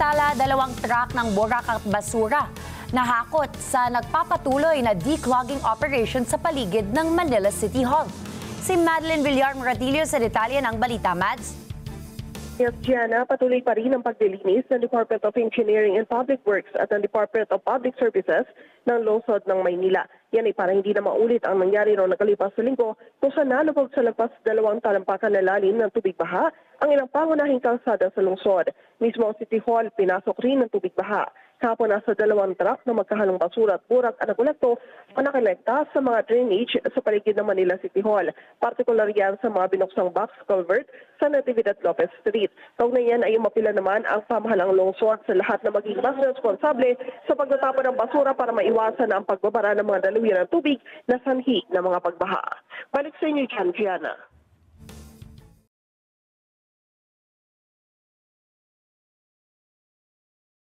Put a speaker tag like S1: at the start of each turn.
S1: Samantala, 2 truck ng burak at basura nahakot sa nagpapatuloy na declogging operation sa paligid ng Manila City Hall. Si Madeline Villar Moratillo sa detalye ng balita, Mads.
S2: Yes, Gianna, patuloy pa rin ang paglilinis ng Department of Engineering and Public Works at ng Department of Public Services ng lungsod ng Maynila. Yan ay para hindi na maulit ang nangyari noong nakalipas na linggo kung saan nalubog sa lampas 2 talampakan na lalim ng tubig baha ang ilang pangunahing kalsada sa lungsod. Mismo ang City Hall, pinasok rin ng tubig baha. Kahapon nasa 2 truck na magkahalong basura at burak ang nagulekto o nakonekta sa mga drainage sa paligid ng Manila City Hall. Partikular yan sa mga binuksang box culvert sa Natividad Lopez Street. Kaugnay yan ay mapila naman ang pamahalang lungsod sa lahat na maging mas responsable sa pagtatapon ng basura para maiwasan ang pagbabara ng mga daluyan ng tubig na sanhi ng mga pagbaha. Balik sa inyo dyan, Gianna.